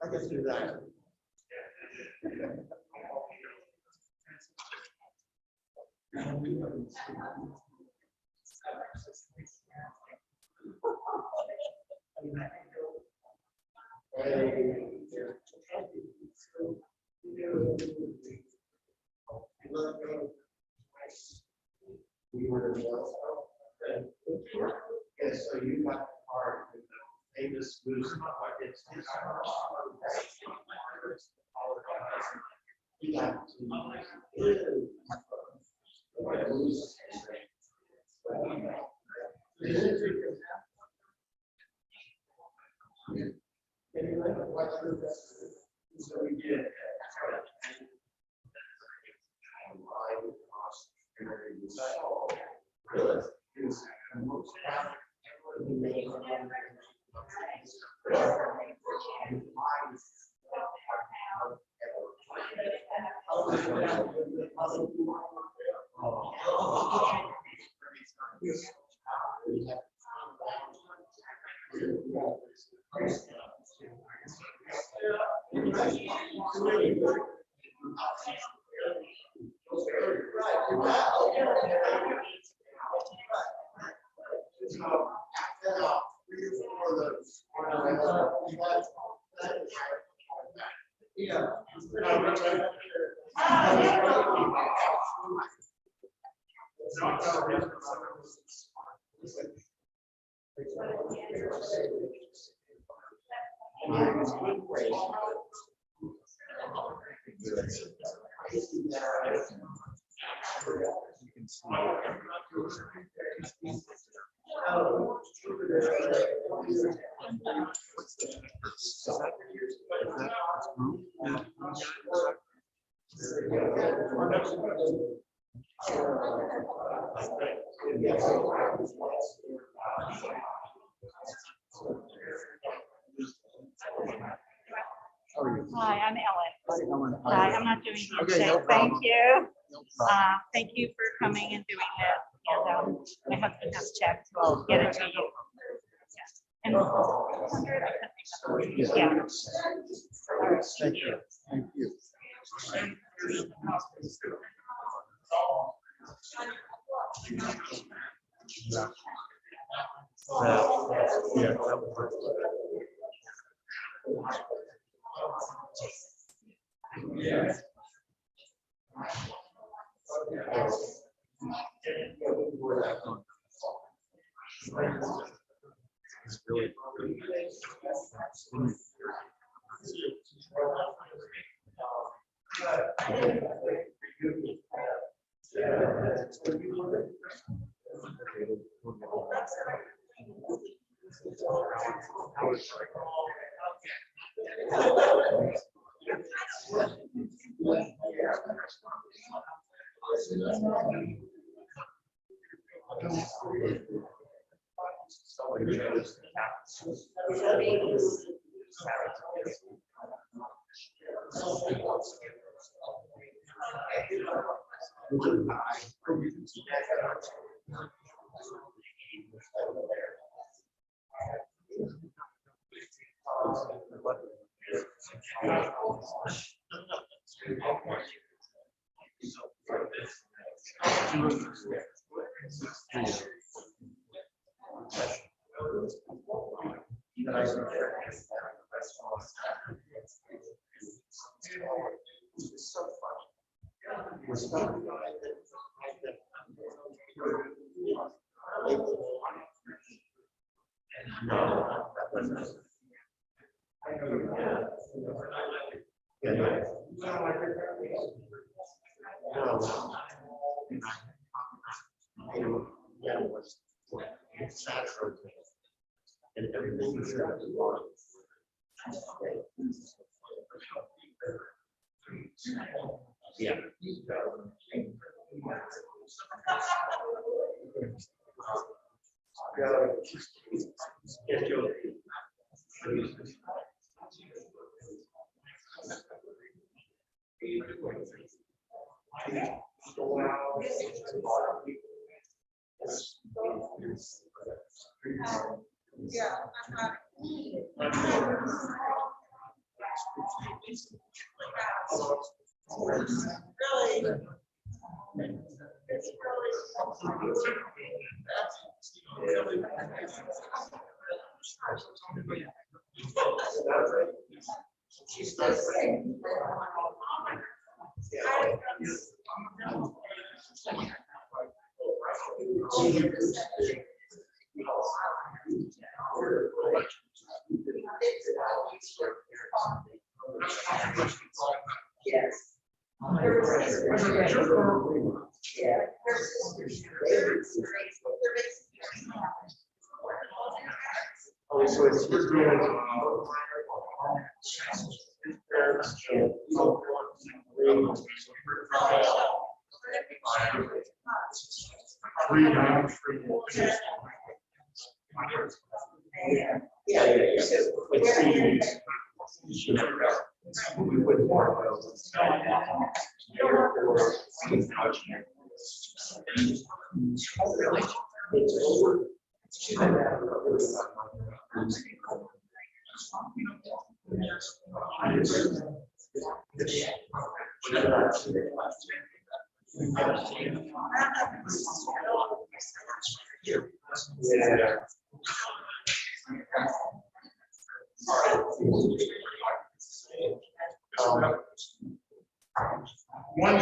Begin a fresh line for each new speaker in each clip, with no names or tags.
I guess do that. Yes, so you got the part with the famous blues. It's his he got to so we did.
Hi, I'm Ellen. Hi, I'm not doing good today. Thank you. Thank you for coming and doing this. And my husband has checked, so I'll get it to you. Yeah. And 100, yeah.
Thank you. Thank you. Yeah. It's really and everything is yeah.
Yeah,
So it's
One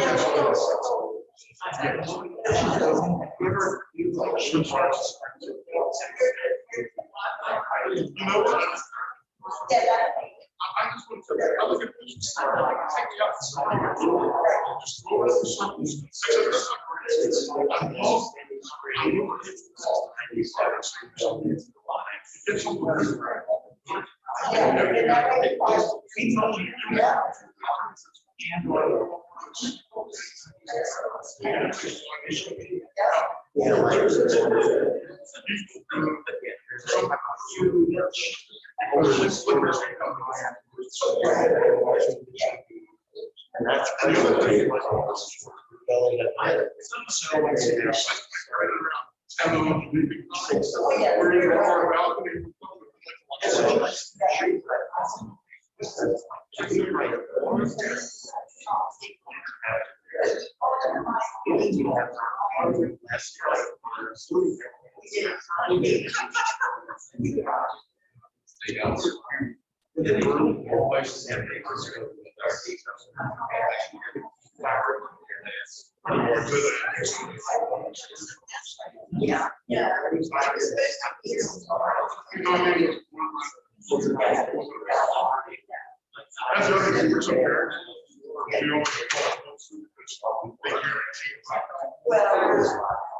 And that's another thing.
Yeah. Well,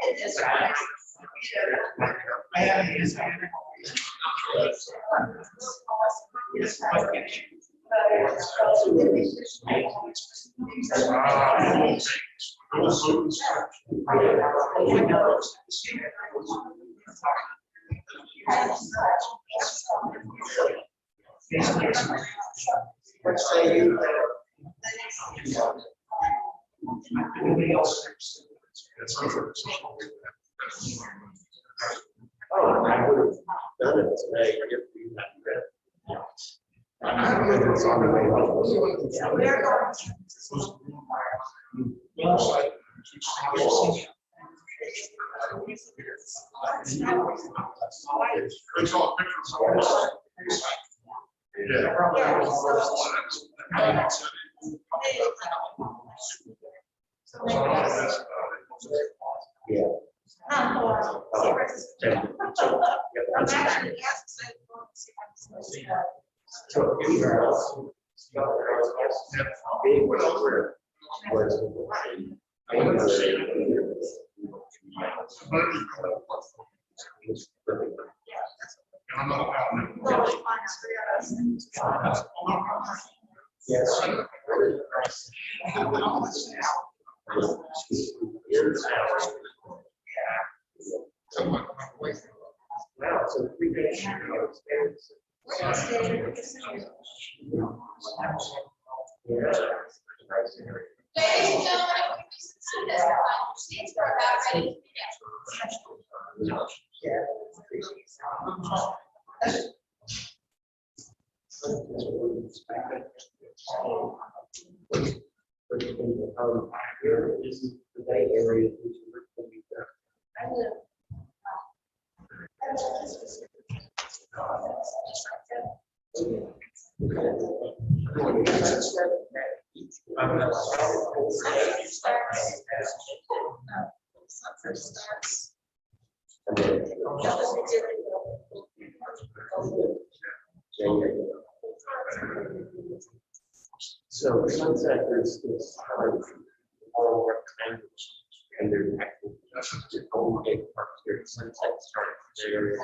it is. Let's say you.
Oh, I would have done it today if we hadn't read. I think it's on the way home. Yeah. So anywhere else? Being where wow, so 3 days.
Ladies and gentlemen, this states are about ready.
Here is the Bay Area. So sunset is all rectangles, and they're actually the whole big park here. Sunset starts there.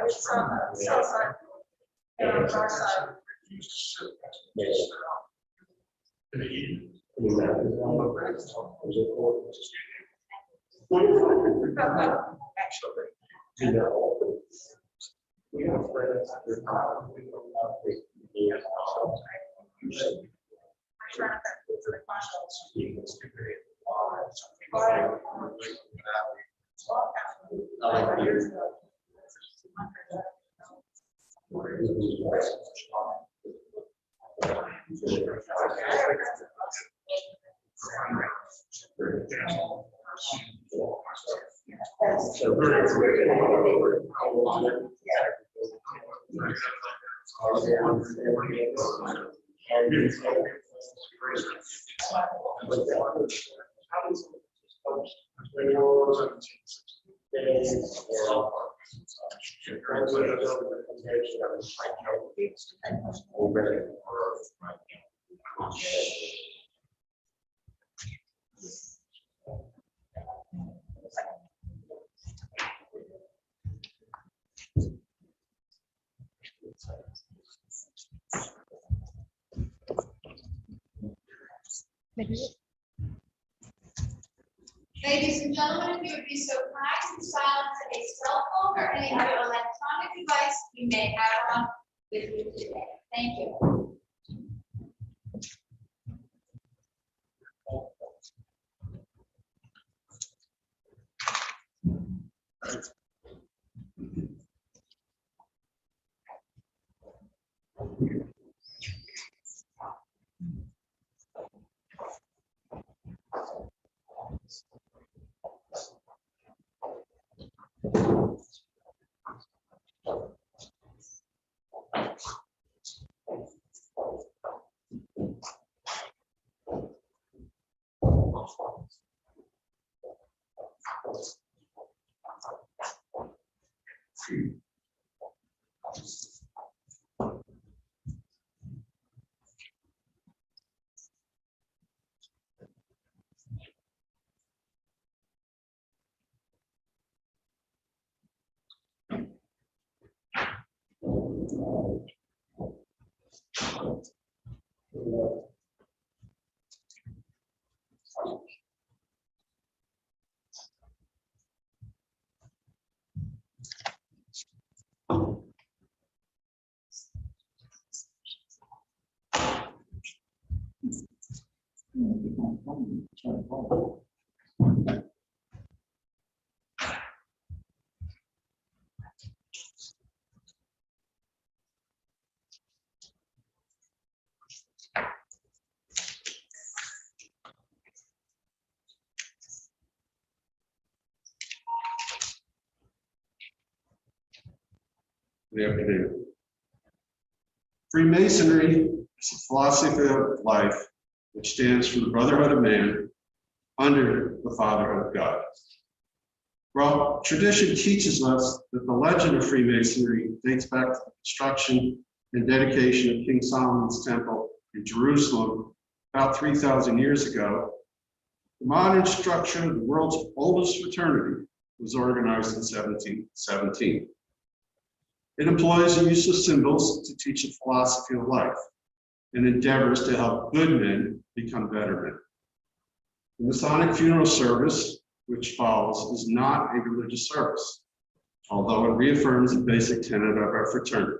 It's on the south side. And on our side.
Actually, you know, we have friends that are not, we don't have the.
Ladies and gentlemen, if you would be so kind to silence any cell phone or any other electronic device you may have on with you today. Thank you.
Good afternoon. Freemasonry is a philosophy of life which stands for the brotherhood of man under the fatherhood of God. Well, tradition teaches us that the legend of Freemasonry dates back to the construction and dedication of King Solomon's temple in Jerusalem about 3,000 years ago. The modern structure of the world's oldest fraternity was organized in 1717. It employs the use of symbols to teach a philosophy of life and endeavors to help good men become better men. The Masonic funeral service, which follows, is not a religious service, although it reaffirms the basic tenet of our fraternity,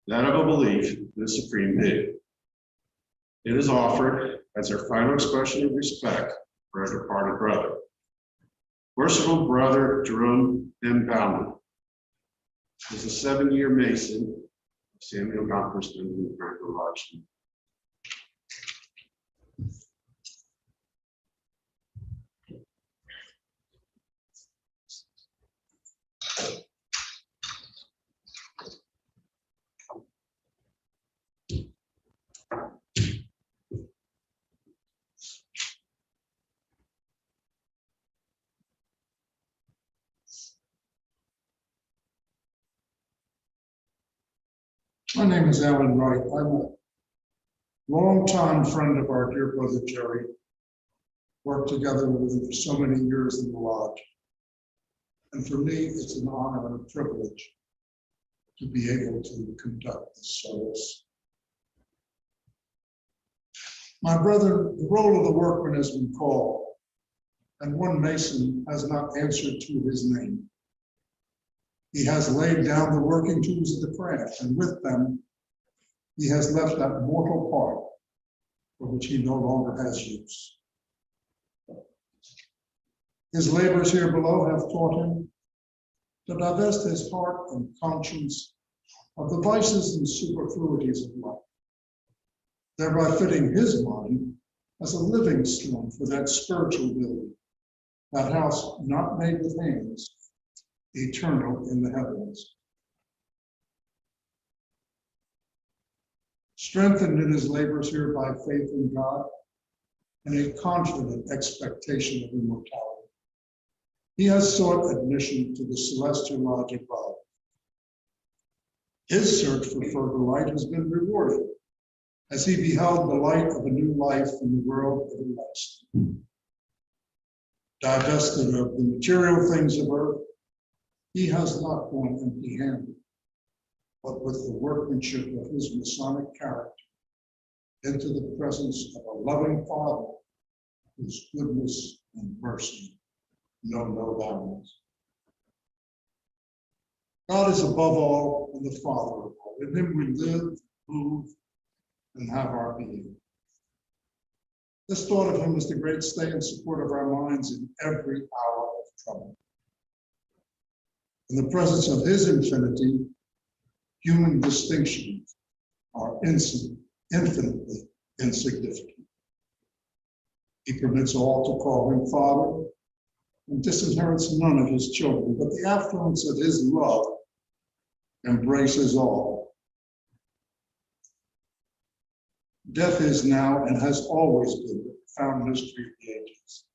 that of a belief in the supreme being. It is offered as our final expression of respect for our departed brother. Worshipful Brother Jerome Bauman was a 7-year Mason of Samuel Gompers and Franklin Lodge.
My name is Alan Wright. I'm a longtime friend of our dear brother Jerry. Worked together with him for so many years in the lodge. And for me, it's an honor and a privilege to be able to conduct this service. My brother, the roll of the workman has been called, and one Mason has not answered to his name. He has laid down the working tools of the craft, and with them, he has left that mortal part for which he no longer has use. His labors here below have taught him to divest his heart and conscience of the vices and superfluities of life, thereby fitting his mind as a living stone for that spiritual building, that house not made with hands, eternal in the heavens. Strengthened in his labors here by faith in God and a confident expectation of immortality, he has sought admission to the celestial lodge above. His search for further light has been rewarded as he beheld the light of a new life in the world everlasting. Divested of the material things of earth, he has not gone empty-handed, but with the workmanship of his Masonic character into the presence of a loving Father whose goodness and mercy know no bounds. God is above all and the Father of all. In him we live, move, and have our being. This thought of him is the great stay and support of our minds in every hour of trouble. In the presence of his infinity, human distinctions are infinitely insignificant. He permits all to call him Father and disinherits none of his children, but the affluence of his love embraces all. Death is now and has always been the profound mystery of the ages.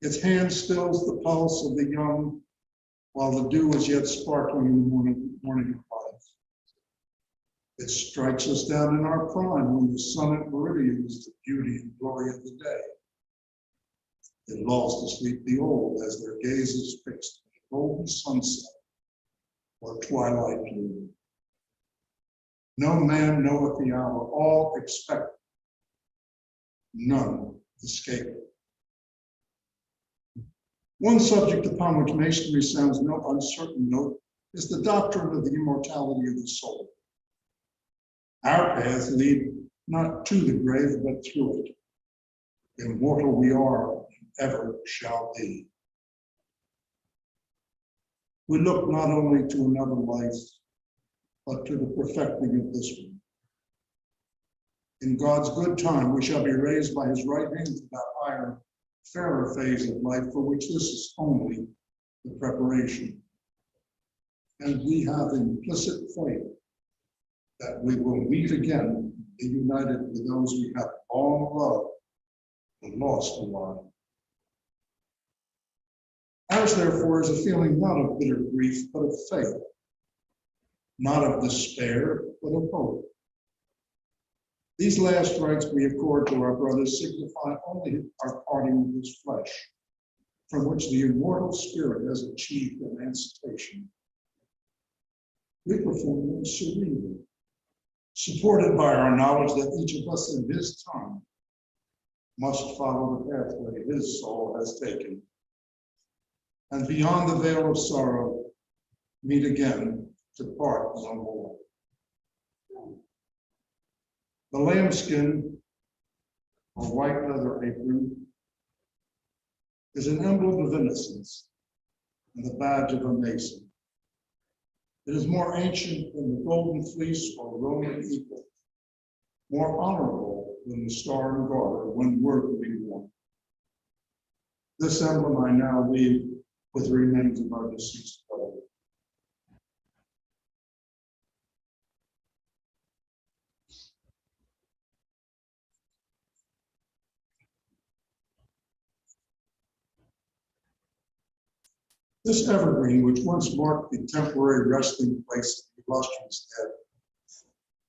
Its hand stills the pulse of the young while the dew is yet sparkling in the morning of life. It strikes us down in our prime when the sun at meridian is the beauty and glory of the day. It lulls to sleep the old as their gaze is fixed on a golden sunset or twilight gloom. No man knoweth the hour, all expect it, none escape it. One subject upon which masonry sounds no uncertain note is the doctrine of the immortality of the soul. Our paths lead not to the grave, but through it. Immortal we are, and ever shall be. We look not only to another life, but to the perfecting of this one. In God's good time, we shall be raised by his right hand to that higher, fairer phase of life for which this is only the preparation. And we have implicit faith that we will meet again, be united with those we have long loved and lost a while. Ours, therefore, is a feeling not of bitter grief, but of faith, not of despair, but of hope. These last rites we accord to our brothers signify only our parting with his flesh, from which the immortal spirit has achieved emancipation. We perform them serenely, supported by our knowledge that each of us in his time must follow the pathway his soul has taken, and beyond the veil of sorrow, meet again to part no more. The lambskin, or white leather apron, is an emblem of innocence and the badge of a mason. It is more ancient than the golden fleece or Roman eagle, more honorable than the star and garter when worthily worn. This emblem I now leave with the remains of our deceased brother. This evergreen, which once marked the temporary resting place of the illustrious dead,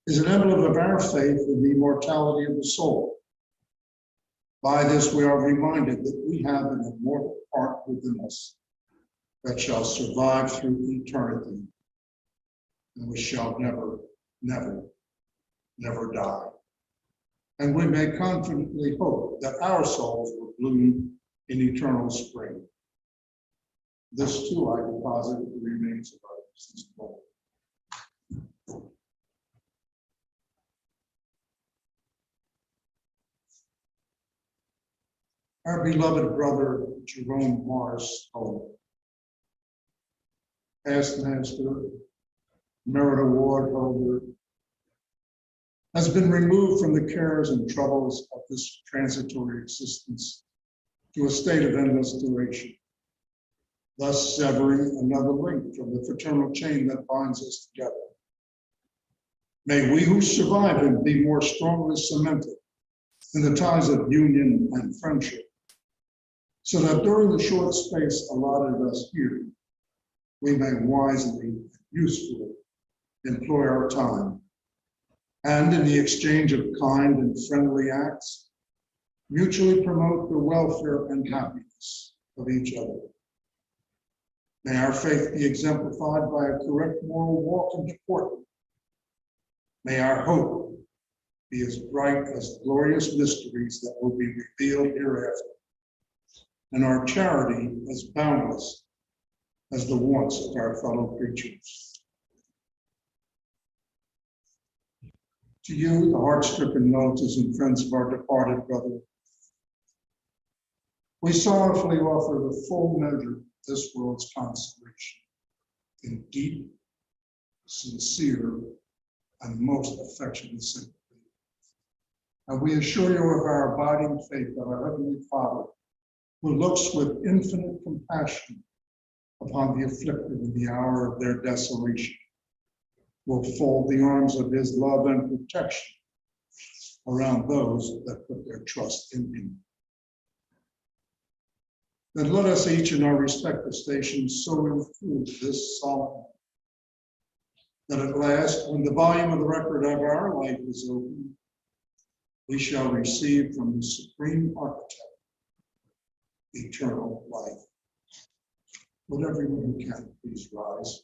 is an emblem of our faith in the immortality of the soul. By this, we are reminded that we have an immortal part within us that shall survive through eternity and which shall never, never, never die. And we may confidently hope that our souls will bloom in eternal spring. This too I deposit with the remains of our deceased brother. Our beloved brother Jerome Morris Bauman. Past master, merit award holder, has been removed from the cares and troubles of this transitory existence to a state of endless duration, thus severing another link from the fraternal chain that binds us together. May we who survive him be more strongly cemented in the ties of union and friendship, so that during the short space allotted us here, we may wisely and usefully employ our time, and in the exchange of kind and friendly acts, mutually promote the welfare and happiness of each other. May our faith be exemplified by a correct moral walk and deportment. May our hope be as bright as the glorious mysteries that will be revealed hereafter, and our charity as boundless as the wants of our fellow creatures. To you, the heart-stricken relatives and friends of our departed brother, we sorrowfully offer the full measure of this world's consolation in deep, sincere, and most affectionate sympathy. And we assure you of our abiding faith that our Heavenly Father, who looks with infinite compassion upon the afflicted in the hour of their desolation, will fold the arms of his love and protection around those that put their trust in him. Then let us each in our respective stations so improve this solemn, that at last, when the volume of the record of our life is opened, we shall receive from the Supreme Architect eternal life. Would everyone who can please rise?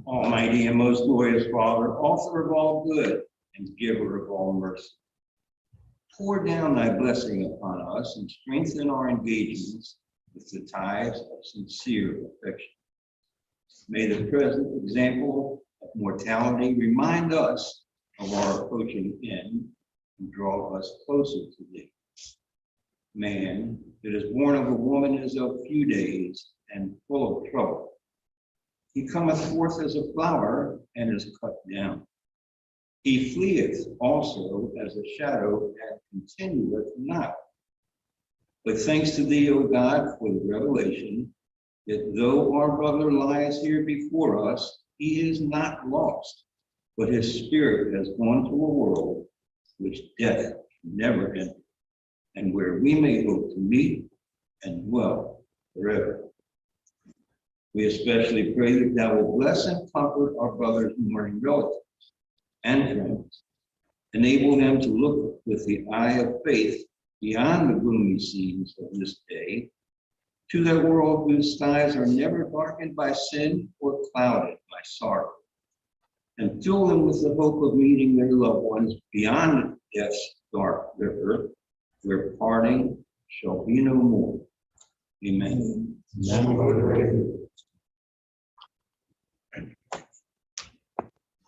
Almighty and most glorious Father, author of all good and giver of all mercy, pour down thy blessing upon us and strengthen our engagements with the ties of sincere affection. May the present example of mortality remind us of our approaching end and draw us closer to thee. Man that is born of a woman is of few days and full of trouble. He cometh forth as a flower and is cut down. He fleeth also as a shadow and continueth not. But thanks to thee, O God, for the revelation that though our brother lies here before us, he is not lost, but his spirit has gone to a world which death never entered, and where we may hope to meet and dwell forever. We especially pray that thou will bless and comfort our brothers and mourning relatives and friends. Enable them to look with the eye of faith beyond the gloomy scenes of this day to that world whose skies are never darkened by sin or clouded by sorrow, and fill them with the hope of meeting their loved ones beyond death's dark river, where parting shall be no more. Amen.
Amen.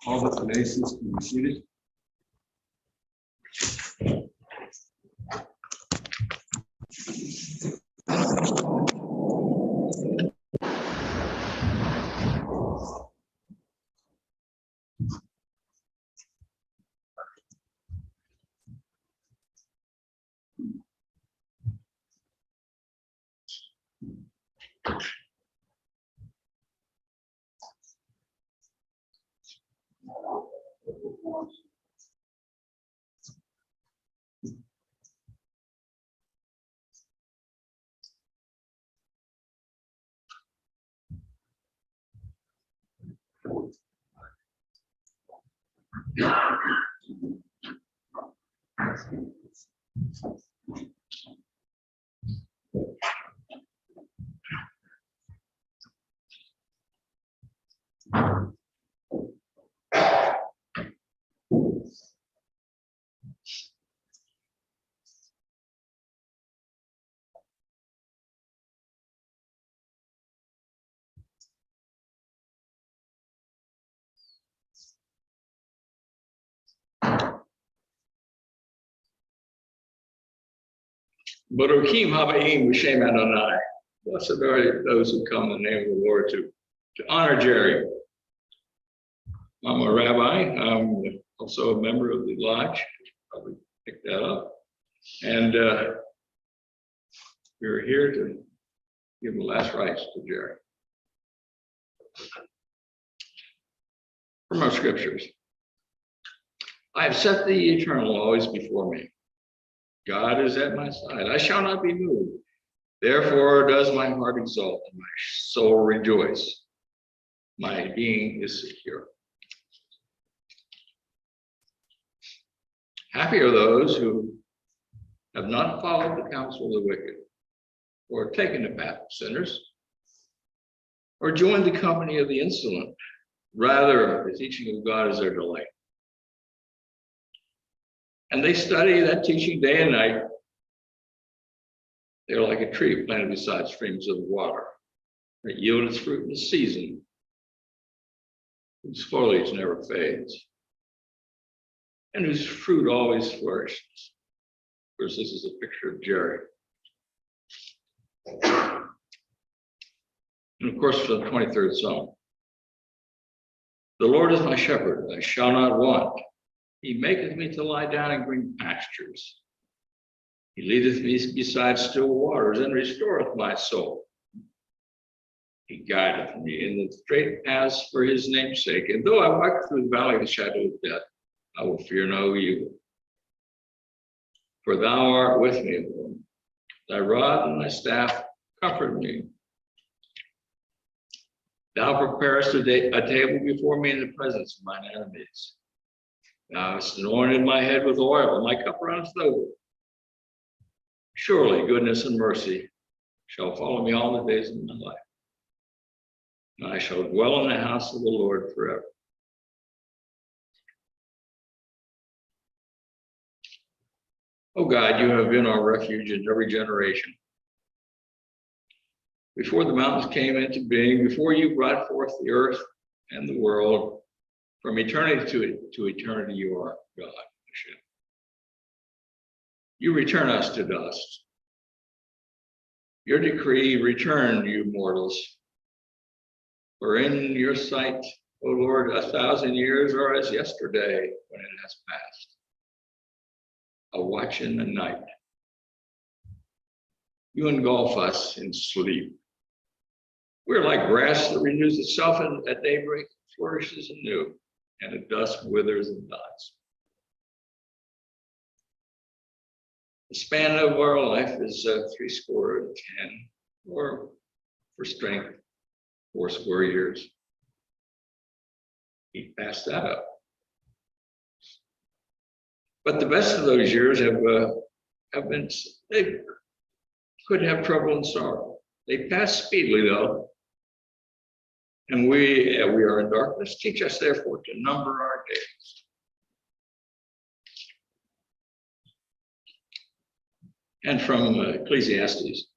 All the Canadians can be seated.
Baruchim Habaim B'Shem Adonai. Blessed are those who come in the name of the Lord to honor Jerry. I'm a rabbi. I'm also a member of the lodge. Probably picked that up. And we're here to give the last rites to Jerry. From our scriptures. I have set the eternal always before me. God is at my side. I shall not be moved. Therefore does my heart exult and my soul rejoice. My being is secure. Happy are those who have not followed the counsel of the wicked, or taken the path of sinners, or joined the company of the insolent. Rather, the teaching of God is their delight. And they study that teaching day and night. They're like a tree planted beside streams of water that yield its fruit in the season, whose foliage never fades, and whose fruit always flourishes. Of course, this is a picture of Jerry. And of course, for the 23rd Psalm. The Lord is my shepherd, I shall not want. He maketh me to lie down in green pastures. He leadeth me beside still waters and restoreth my soul. He guideth me in the straight paths for his name's sake. And though I walk through the valley of the shadow of death, I will fear no evil. For thou art with me, Lord. Thy rod and thy staff comfort me. Thou preparest a table before me in the presence of mine enemies. Thou hast anointed my head with oil, and my cup runneth over. Surely goodness and mercy shall follow me all the days of my life. And I shall dwell in the house of the Lord forever. Oh God, you have been our refuge in every generation. Before the mountains came into being, before you brought forth the earth and the world, from eternity to eternity, you are God, Hashem. You return us to dust. Your decree, return, you mortals. For in your sight, O Lord, 1,000 years are as yesterday when it has passed. A watch in the night. You engulf us in sleep. We're like grass that renews itself at daybreak, flourishes anew, and at dusk withers and dies. The span of our life is 70, or for strength, 80 years. He passed that up. But the best of those years have been, they could have trouble and sorrow. They pass speedily though. And we are in darkness. Teach us therefore to number our days. And from Ecclesiastes.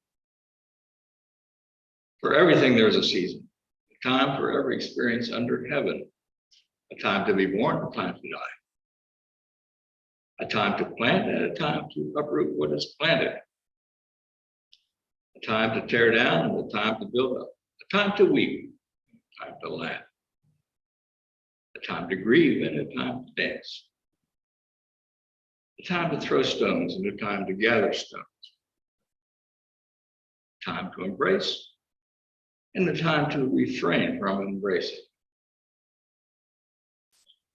For everything there is a season, a time for every experience under heaven, a time to be born, a time to die, a time to plant and a time to uproot what is planted, a time to tear down and a time to build up, a time to weep, a time to laugh, a time to grieve and a time to dance, a time to throw stones and a time to gather stones, a time to embrace and a time to refrain from embracing,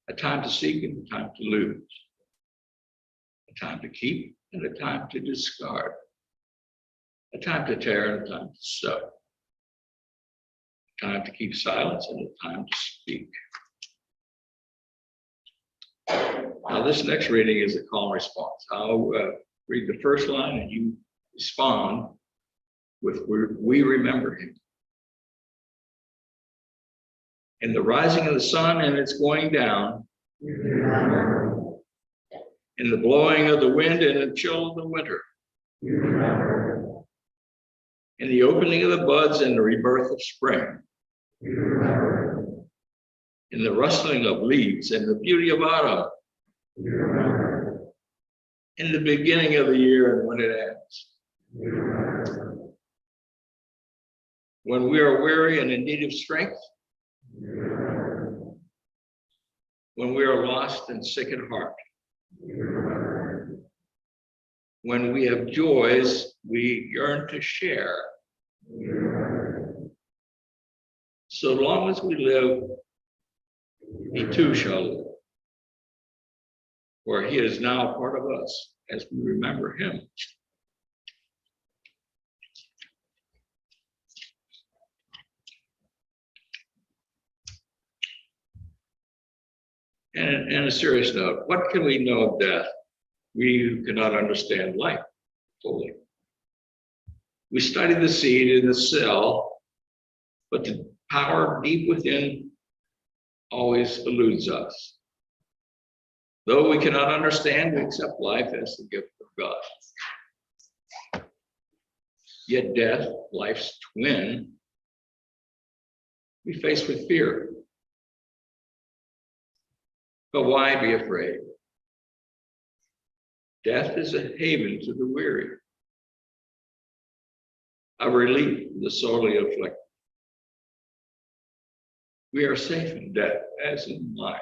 a time to seek and a time to lose, a time to keep and a time to discard, a time to tear and a time to sow, a time to keep silence and a time to speak. Now this next reading is a call and response. I'll read the first line and you respond with we remember him. In the rising of the sun and its going down, in the blowing of the wind and the chill of the winter, in the opening of the buds and the rebirth of spring, in the rustling of leaves and the beauty of autumn, in the beginning of the year and when it ends, When we are weary and in need of strength, when we are lost and sick at heart, when we have joys we yearn to share. So long as we live, he too shall live. For he is now part of us as we remember him. And a serious note, what can we know of death? We who cannot understand life fully. We study the seed in the cell, but the power deep within always eludes us. Though we cannot understand, we accept life as the gift of God. Yet death, life's twin, we face with fear. But why be afraid? Death is a haven to the weary, a relief to the sorely afflicted. We are safe in death as in life.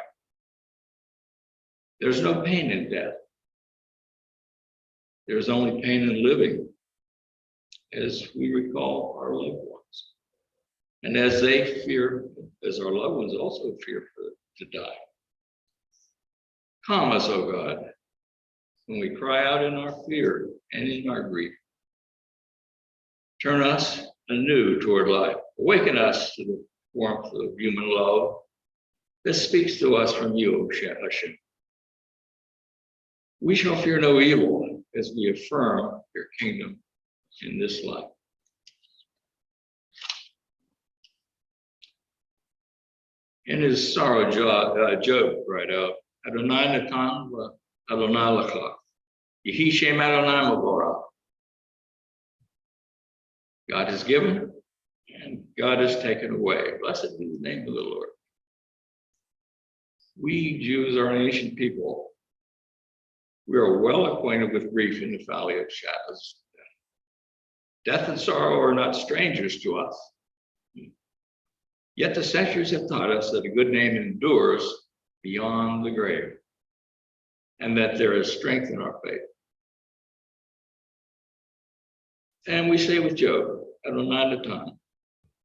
There's no pain in death. There's only pain in living, as we recall our loved ones. And as they fear, as our loved ones also fear to die. Calm us, O God, when we cry out in our fear and in our grief. Turn us anew toward life. Awaken us to the warmth of human love that speaks to us from you, O Hashem. We shall fear no evil as we affirm your kingdom in this life. In his sorrow, Job cried out, Adonai Natan Adonai Lachach. Yehi Shem Adonai Mavorach. God has given and God has taken away. Blessed be the name of the Lord. We Jews are an ancient people. We are well acquainted with grief in the valley of shadows. Death and sorrow are not strangers to us. Yet the centuries have taught us that a good name endures beyond the grave, and that there is strength in our faith. And we say with Job, Adonai Natan,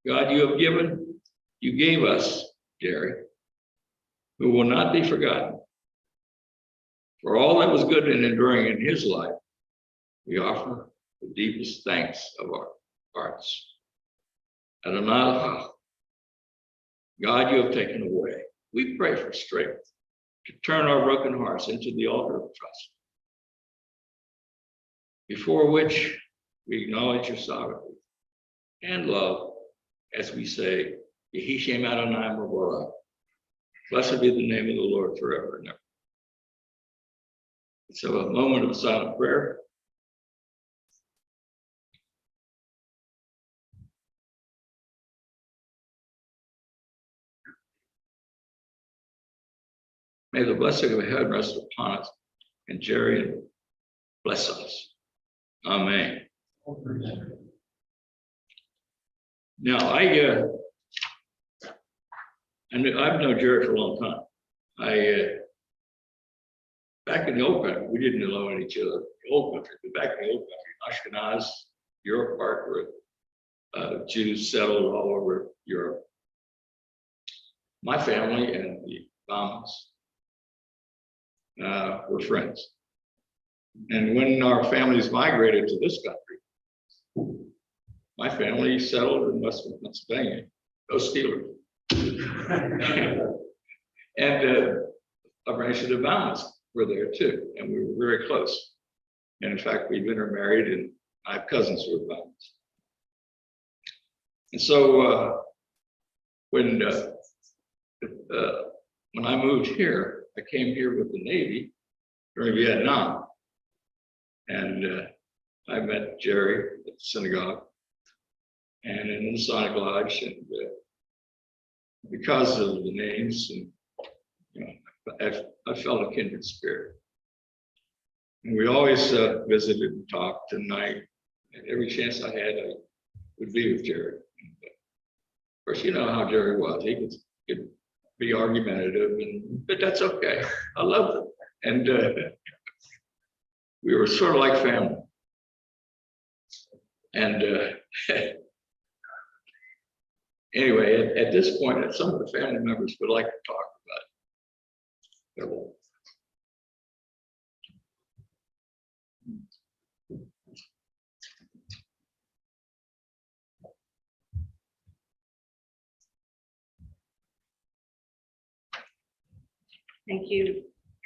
God, you have given, you gave us, Jerry, who will not be forgotten. For all that was good and enduring in his life, we offer the deepest thanks of our hearts. Adonai, God, you have taken away. We pray for strength to turn our broken hearts into the altar of trust, before which we acknowledge your sovereignty and love as we say, Yehi Shem Adonai Mavorach. Blessed be the name of the Lord forever and ever. So a moment of silent prayer. May the blessing of heaven rest upon us and Jerry and bless us. Amen. Now I've known Jerry for a long time. Back in the old country, we didn't know each other in the old country, but back in the old country, Ashkenaz, Europe part where Jews settled all over Europe. My family and the Baumans were friends. And when our families migrated to this country, my family settled in Western Pennsylvania. Go Steelers. And a branch of the Baumans were there too, and we were very close. And in fact, we've intermarried, and I have cousins who are Baumans. And so when I moved here, I came here with the Navy during Vietnam. And I met Jerry at the synagogue and in the Masonic Lodge. And because of the names, and I felt a kindred spirit. And we always visited and talked, and I And every chance I had, I would be with Jerry. Of course, you know how Jerry was. He could be argumentative, but that's okay. I loved him. And we were sort of like family. And anyway, at this point, some of the family members would like to talk about it.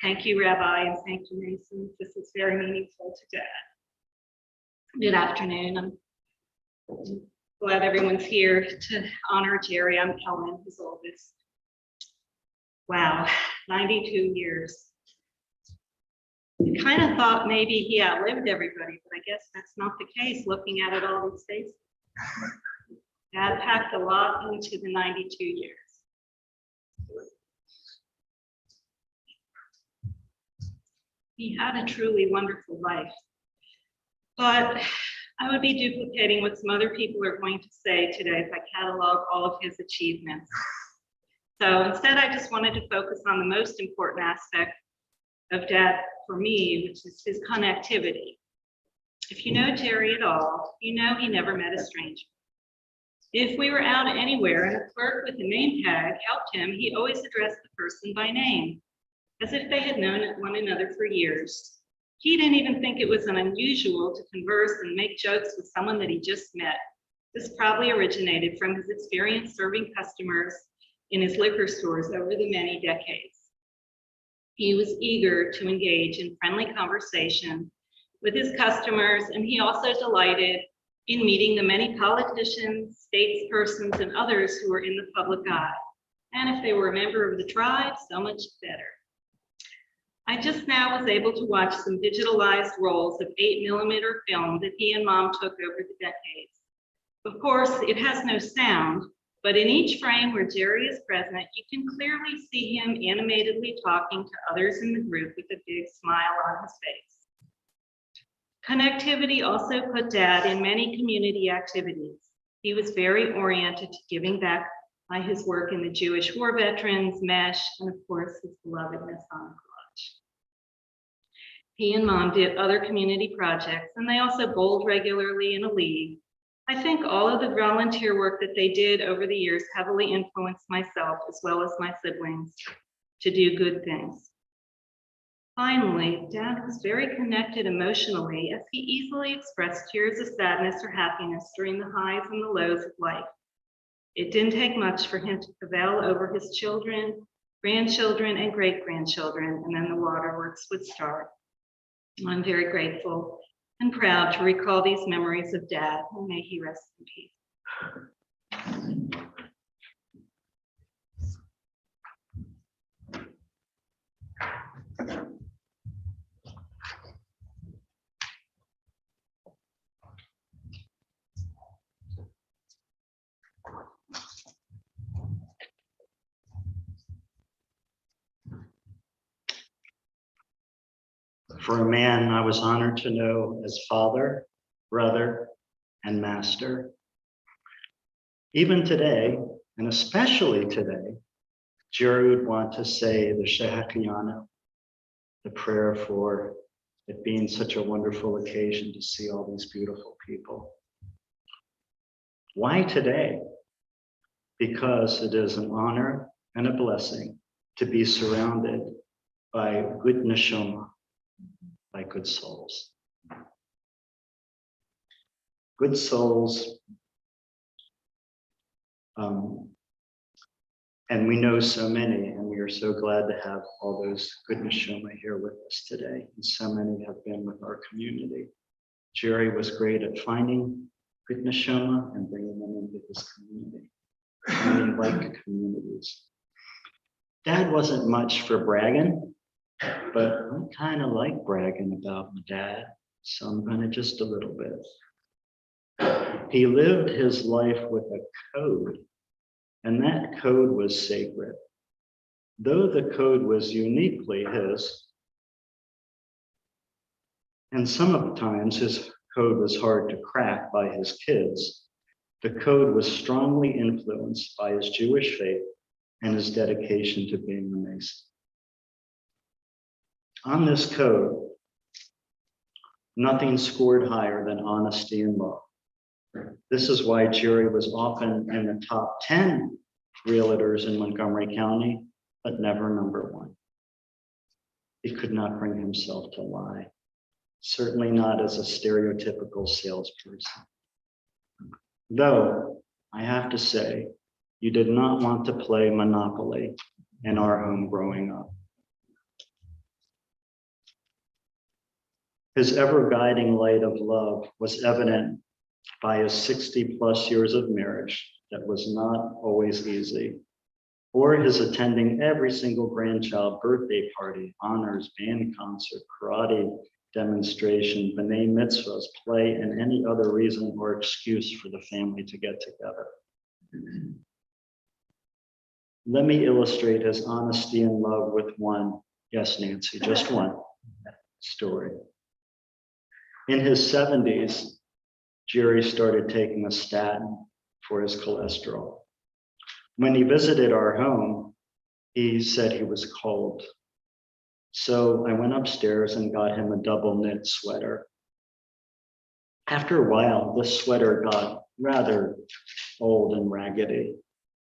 Thank you, Rabbi, and thank you, Mason. This is very meaningful to Dad. Good afternoon. I'm glad everyone's here to honor Jerry. I'm Ellen, his oldest. Wow, 92 years. I kind of thought maybe he outlived everybody, but I guess that's not the case, looking at it all these days. Dad packed a lot into the 92 years. He had a truly wonderful life. But I would be duplicating what some other people are going to say today if I catalog all of his achievements. So instead, I just wanted to focus on the most important aspect of Dad for me, which is his connectivity. If you know Jerry at all, you know he never met a stranger. If we were out anywhere and a clerk with a name tag helped him, he always addressed the person by name, as if they had known one another for years. He didn't even think it was unusual to converse and make jokes with someone that he just met. This probably originated from his experience serving customers in his liquor stores over the many decades. He was eager to engage in friendly conversation with his customers, and he also delighted in meeting the many politicians, statespersons, and others who were in the public eye. And if they were a member of the tribe, so much better. I just now was able to watch some digitalized rolls of 8mm film that he and Mom took over the decades. Of course, it has no sound, but in each frame where Jerry is present, you can clearly see him animatedly talking to others in the group with a big smile on his face. Connectivity also put Dad in many community activities. He was very oriented to giving back by his work in the Jewish War Veterans, MESH, and of course, his beloved Masonic Lodge. He and Mom did other community projects, and they also bowled regularly in a league. I think all of the volunteer work that they did over the years heavily influenced myself as well as my siblings to do good things. Finally, Dad was very connected emotionally, as he easily expressed tears of sadness or happiness during the highs and the lows of life. It didn't take much for him to prevail over his children, grandchildren, and great-grandchildren, and then the waterworks would start. I'm very grateful and proud to recall these memories of Dad, and may he rest in peace.
For a man I was honored to know as father, brother, and master. Even today, and especially today, Jerry would want to say the Shehecheyanu, the prayer for it being such a wonderful occasion to see all these beautiful people. Why today? Because it is an honor and a blessing to be surrounded by good neshama, by good souls. Good souls, and we know so many, and we are so glad to have all those good neshama here with us today, and so many have been with our community. Jerry was great at finding good neshama and bringing them into his community, finding like communities. Dad wasn't much for bragging, but I kind of like bragging about my dad, so I'm going to just a little bit. He lived his life with a code, and that code was sacred. Though the code was uniquely his, and some of the times his code was hard to crack by his kids, the code was strongly influenced by his Jewish faith and his dedication to being a Mason. On this code, nothing scored higher than honesty and love. This is why Jerry was often in the top 10 realtors in Montgomery County, but never number 1. He could not bring himself to lie, certainly not as a stereotypical salesperson. Though, I have to say, you did not want to play Monopoly in our home growing up. His ever guiding light of love was evident by his 60+ years of marriage that was not always easy, or his attending every single grandchild birthday party, honors, band concert, karate demonstration, b'nai mitzvahs, play, and any other reason or excuse for the family to get together. Let me illustrate his honesty and love with one, yes, Nancy, just one story. In his 70s, Jerry started taking a statin for his cholesterol. When he visited our home, he said he was cold. So I went upstairs and got him a double knit sweater. After a while, the sweater got rather old and raggedy.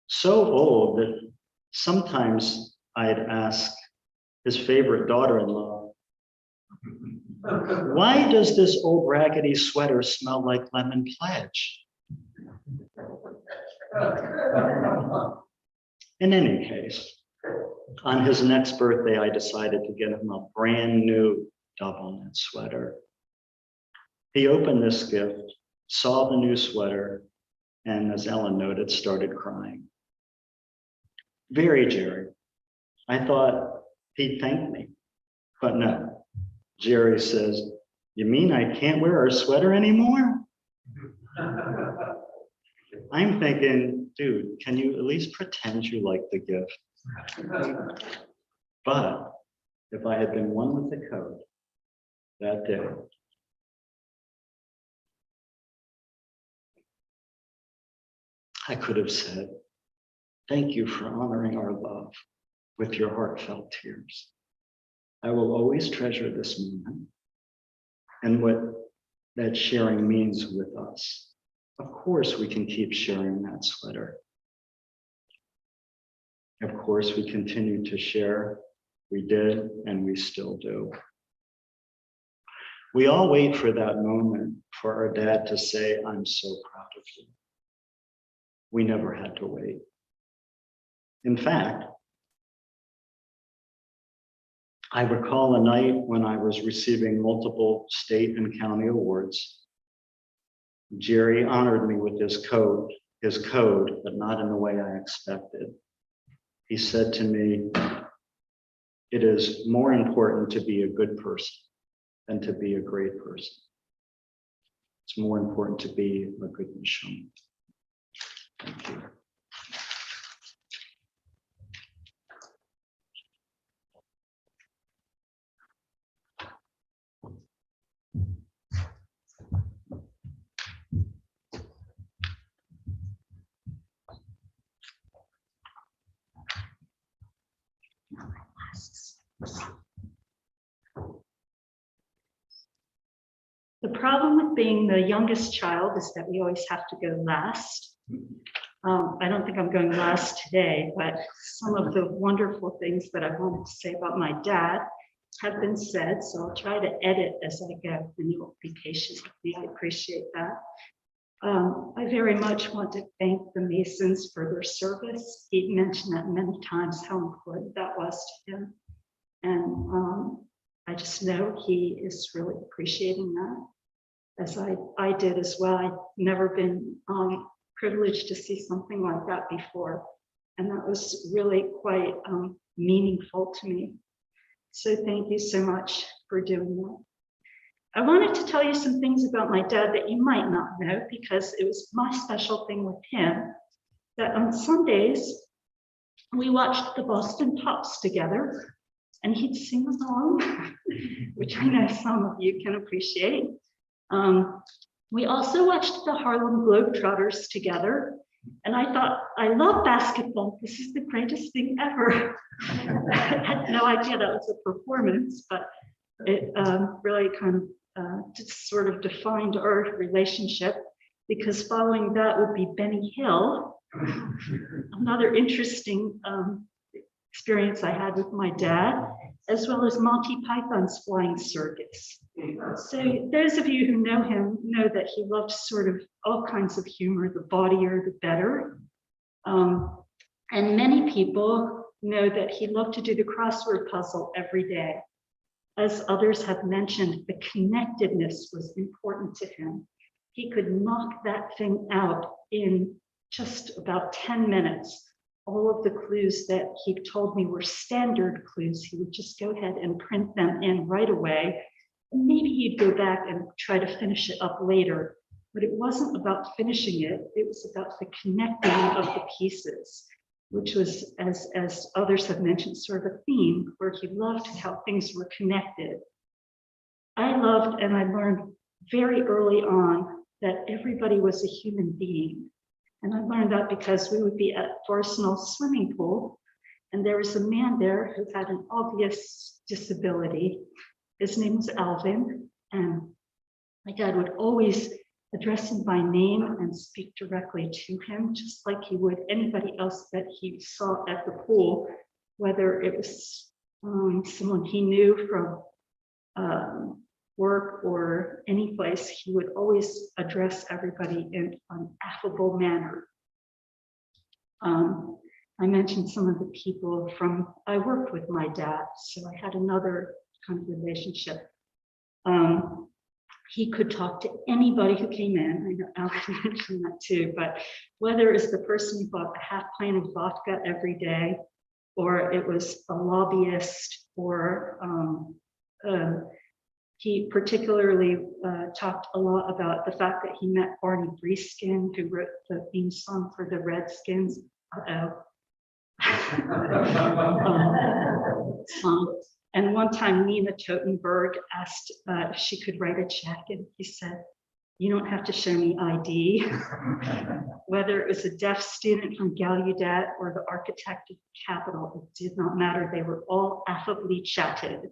So old that sometimes I'd ask his favorite daughter-in-law, "Why does this old raggedy sweater smell like lemon pledge?" In any case, on his next birthday, I decided to get him a brand new double knit sweater. He opened this gift, saw the new sweater, and as Ellen noted, started crying. Very Jerry. I thought he'd thank me, but no. Jerry says, "You mean I can't wear our sweater anymore?" I'm thinking, dude, can you at least pretend you like the gift? But if I had been one with the code that day, I could have said, "Thank you for honoring our love with your heartfelt tears. I will always treasure this moment and what that sharing means with us. Of course, we can keep sharing that sweater. Of course, we continue to share. We did, and we still do." We all wait for that moment for our dad to say, "I'm so proud of you." We never had to wait. In fact, I recall a night when I was receiving multiple state and county awards. Jerry honored me with his code, but not in the way I expected. He said to me, "It is more important to be a good person than to be a great person. It's more important to be a good Neshama." Thank you.
The problem with being the youngest child is that we always have to go last. I don't think I'm going last today, but some of the wonderful things that I wanted to say about my dad have been said, so I'll try to edit as I go, and you'll be patient with me. I appreciate that. I very much want to thank the Masons for their service. He mentioned that many times, how important that was to him. And I just know he is really appreciating that, as I did as well. I've never been privileged to see something like that before. And that was really quite meaningful to me. So thank you so much for doing that. I wanted to tell you some things about my dad that you might not know, because it was my special thing with him, that on Sundays, we watched the Boston Pops together, and he'd sing along, which I know some of you can appreciate.
We also watched the Harlem Globetrotters together. And I thought, I love basketball. This is the greatest thing ever. I had no idea that was a performance, but it really kind of just sort of defined our relationship, because following that would be Benny Hill. Another interesting experience I had with my dad, as well as Monty Python's Flying Circus. So those of you who know him know that he loved sort of all kinds of humor, the bawdier, the better. And many people know that he loved to do the crossword puzzle every day. As others have mentioned, the connectedness was important to him. He could knock that thing out in just about 10 minutes. All of the clues that he told me were standard clues. He would just go ahead and print them in right away. And maybe he'd go back and try to finish it up later, but it wasn't about finishing it. It was about the connecting of the pieces, which was, as others have mentioned, sort of a theme where he loved how things were connected. I loved, and I learned very early on, that everybody was a human being. And I learned that because we would be at Arsenal swimming pool, and there was a man there who had an obvious disability. His name was Alvin, and my dad would always address him by name and speak directly to him, just like he would anybody else that he saw at the pool, whether it was someone he knew from work or any place. He would always address everybody in an affable manner. I mentioned some of the people I worked with my dad, so I had another kind of relationship. He could talk to anybody who came in. I know Alex mentioned that too, but whether it's the person who bought a half pint of vodka every day, or it was a lobbyist, or he particularly talked a lot about the fact that he met Barney Breeskin, who wrote the theme song for the Redskins. And one time Nina Totenberg asked if she could write a check, and he said, "You don't have to show me ID." Whether it was a deaf student from Gallaudet or the architect of the Capitol, it did not matter. They were all affably chatted.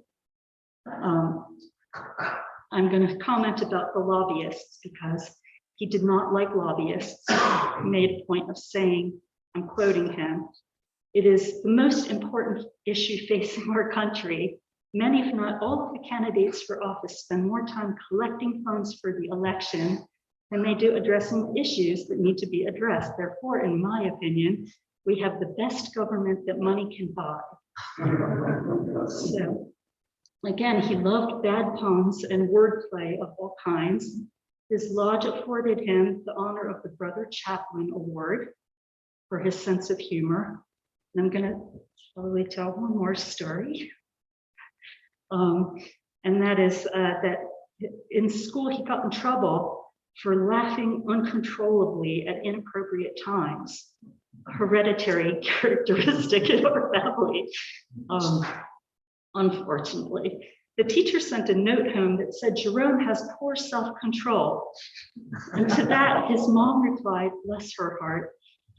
I'm going to comment about the lobbyists because he did not like lobbyists. He made a point of saying, I'm quoting him, "It is the most important issue facing our country. Many, if not all, of the candidates for office spend more time collecting funds for the election than they do addressing issues that need to be addressed. Therefore, in my opinion, we have the best government that money can buy." So, again, he loved bad puns and wordplay of all kinds. His lodge afforded him the honor of the Brother Chaplain Award for his sense of humor. And I'm going to probably tell one more story. And that is that in school, he got in trouble for laughing uncontrollably at inappropriate times, a hereditary characteristic in our family. Unfortunately, the teacher sent a note home that said Jerome has poor self-control. And to that, his mom replied, bless her heart,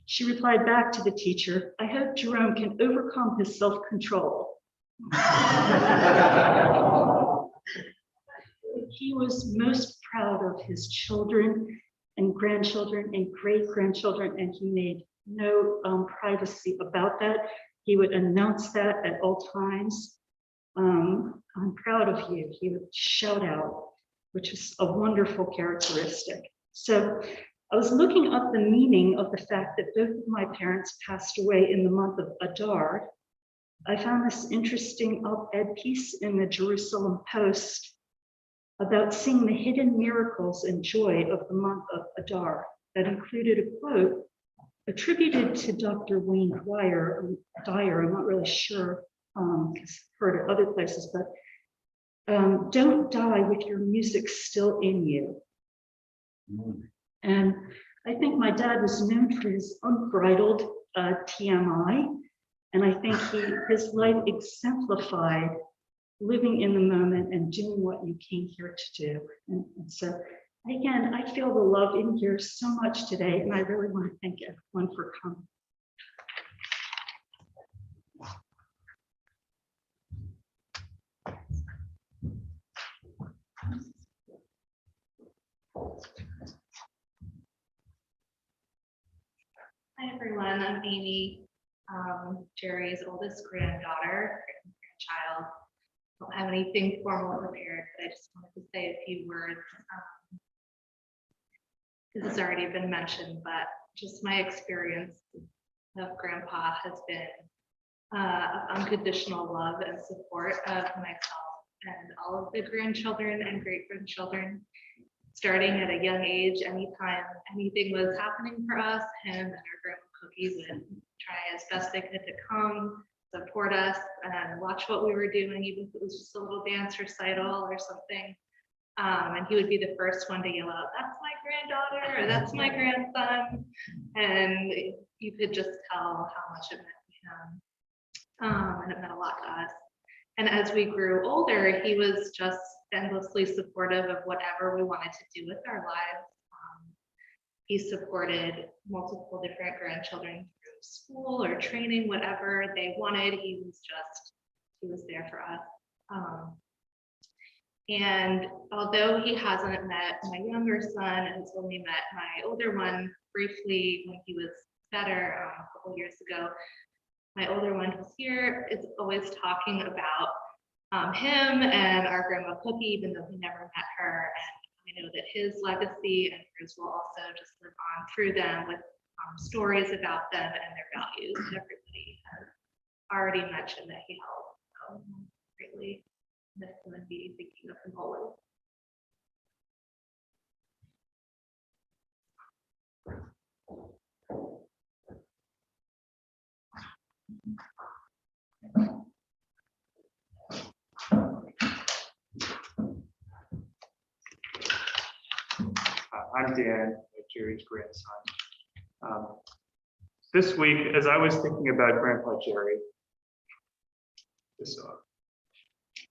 she replied back to the teacher, "I hope Jerome can overcome his self-control." He was most proud of his children and grandchildren and great-grandchildren, and he made no privacy about that. He would announce that at all times. I'm proud of you, he would shout out, which is a wonderful characteristic. So I was looking up the meaning of the fact that both of my parents passed away in the month of Adar. I found this interesting op-ed piece in the Jerusalem Post about seeing the hidden miracles and joy of the month of Adar that included a quote attributed to Dr. Wayne Dyer. I'm not really sure, because I've heard it other places, but don't die with your music still in you. And I think my dad was known for his unbridled TMI, and I think his life exemplified living in the moment and doing what you came here to do. And so, again, I feel the love in here so much today, and I really want to thank everyone for coming.
Hi, everyone. I'm Amy, Jerry's oldest granddaughter, grandchild. I don't have anything formal prepared, but I just wanted to say a few words. This has already been mentioned, but just my experience of Grandpa has been unconditional love and support of myself and all of the grandchildren and great-grandchildren. Starting at a young age, anytime anything was happening for us, him and our grandma Cookie would try as best they could to come, support us, and watch what we were doing, even if it was just a little dance recital or something. And he would be the first one to yell out, "That's my granddaughter," or "That's my grandson." And you could just tell how much it meant to him. And it meant a lot to us. And as we grew older, he was just endlessly supportive of whatever we wanted to do with our lives. He supported multiple different grandchildren through school or training, whatever they wanted. He was there for us. And although he hasn't met my younger son and has only met my older one briefly when he was better a couple years ago, my older one who's here is always talking about him and our grandma Cookie, even though he never met her. And I know that his legacy and hers will also just live on through them with stories about them and their values. And everybody has already mentioned that he held. So greatly miss him and be thinking of him always.
I'm Dan, Jerry's grandson. This week, as I was thinking about Grandpa Jerry,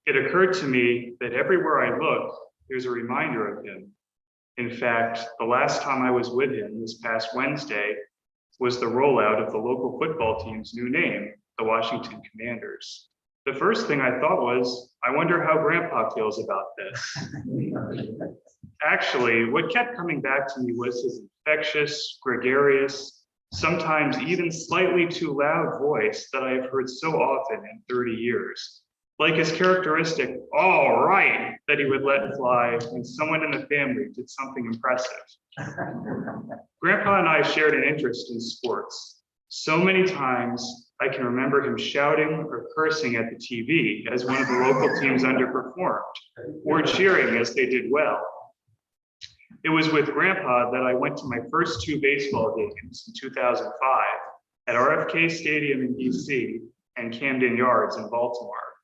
it occurred to me that everywhere I look, there's a reminder of him. In fact, the last time I was with him this past Wednesday was the rollout of the local football team's new name, the Washington Commanders. The first thing I thought was, I wonder how Grandpa feels about this. Actually, what kept coming back to me was his infectious, gregarious, sometimes even slightly too loud voice that I have heard so often in 30 years. Like his characteristic, "all right," that he would let fly when someone in the family did something impressive. Grandpa and I shared an interest in sports. So many times I can remember him shouting or cursing at the TV as one of the local teams underperformed, or cheering as they did well. It was with Grandpa that I went to my first 2 baseball games in 2005 at RFK Stadium in DC and Camden Yards in Baltimore.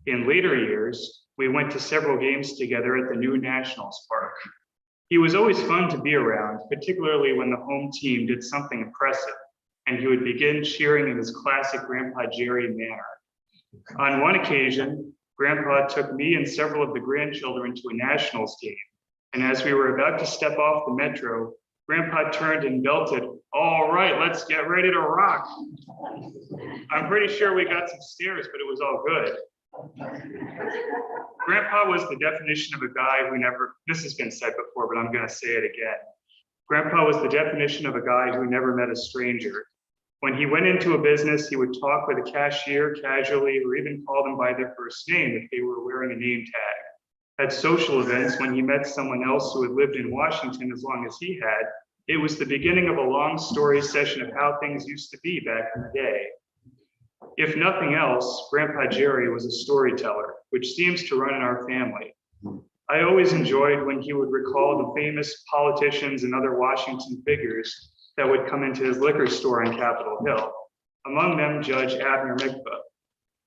In later years, we went to several games together at the new Nationals Park. He was always fun to be around, particularly when the home team did something impressive, and he would begin cheering in his classic Grandpa Jerry manner. On one occasion, Grandpa took me and several of the grandchildren to a Nationals game, and as we were about to step off the metro, Grandpa turned and belted, "All right, let's get ready to rock." I'm pretty sure we got some stares, but it was all good. Grandpa was the definition of a guy who never, this has been said before, but I'm going to say it again. Grandpa was the definition of a guy who never met a stranger. When he went into a business, he would talk with a cashier casually or even call them by their first name if they were wearing a name tag. At social events, when he met someone else who had lived in Washington as long as he had, it was the beginning of a long story session of how things used to be back in the day. If nothing else, Grandpa Jerry was a storyteller, which seems to run in our family. I always enjoyed when he would recall the famous politicians and other Washington figures that would come into his liquor store on Capitol Hill, among them Judge Abner Mikva,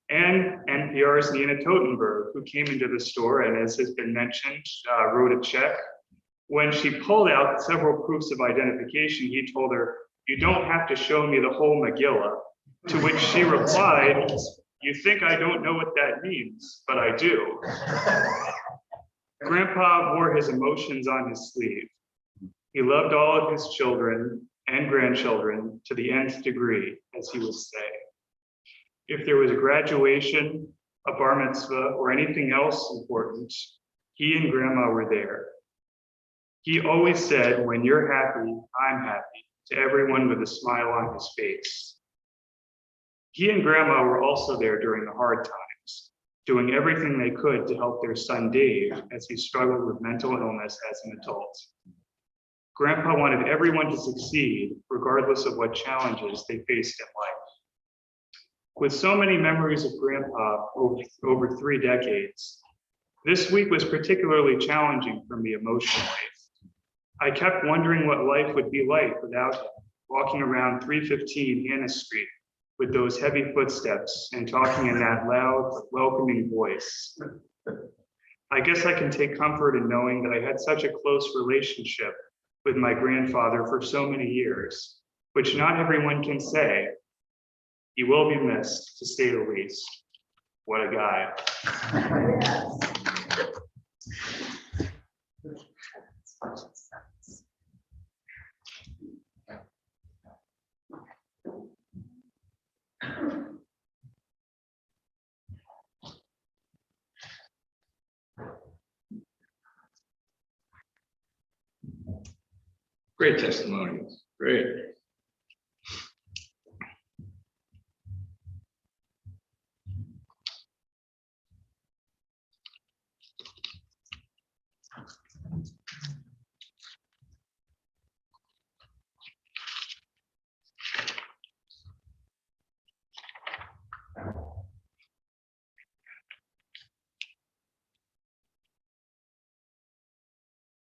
and NPR's Nina Totenberg, who came into the store and, as has been mentioned, wrote a check. When she pulled out several proofs of identification, he told her, "You don't have to show me the whole Megillah," to which she replied, You think I don't know what that means, but I do. Grandpa wore his emotions on his sleeve. He loved all of his children and grandchildren to the nth degree, as he would say. If there was a graduation, a bar mitzvah, or anything else important, he and Grandma were there. He always said, when you're happy, I'm happy, to everyone with a smile on his face. He and Grandma were also there during the hard times, doing everything they could to help their son Dave as he struggled with mental illness as an adult. Grandpa wanted everyone to succeed, regardless of what challenges they faced in life. With so many memories of Grandpa over 3 decades, this week was particularly challenging for me emotionally. I kept wondering what life would be like without him, walking around 315 Hannah Street with those heavy footsteps and talking in that loud, welcoming voice. I guess I can take comfort in knowing that I had such a close relationship with my grandfather for so many years, which not everyone can say. He will be missed, to say the least. What a guy.
Great testimonials, great.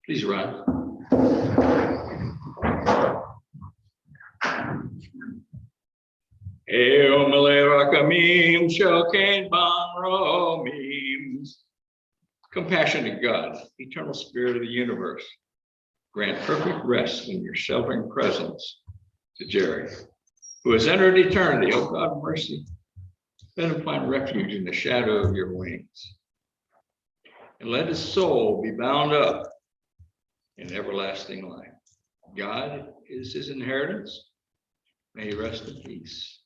Please rise. Eo mele rakamim shoken ban romim. Compassionate God, eternal spirit of the universe, grant perfect rest in your sheltering presence to Jerry, who has entered eternity. Oh God of mercy, let him find refuge in the shadow of your wings. And let his soul be bound up in everlasting life. God is his inheritance. May he rest in peace.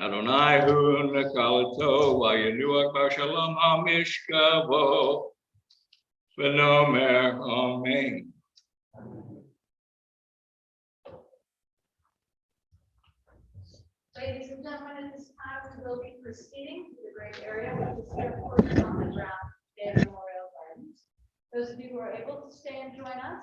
Adonai hu nekalato v'yanuach b'shalom hamishkavo v'nomer amen.
Ladies and gentlemen, at this time, we will be proceeding to the great area which is here for the ground Day Memorial Gardens. Those of you who are able to stay and join us,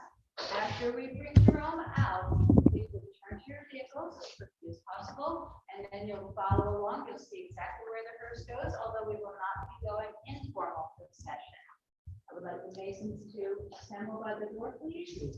after we bring Jerome out, please return to your vehicles as quickly as possible, and then you'll follow along. You'll see exactly where the hearse goes, although we will not be going informal for the session. I would like the Masons to assemble by the door, please.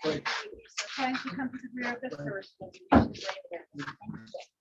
So trying to come to the rear of the first. We'll be right there. Thank you.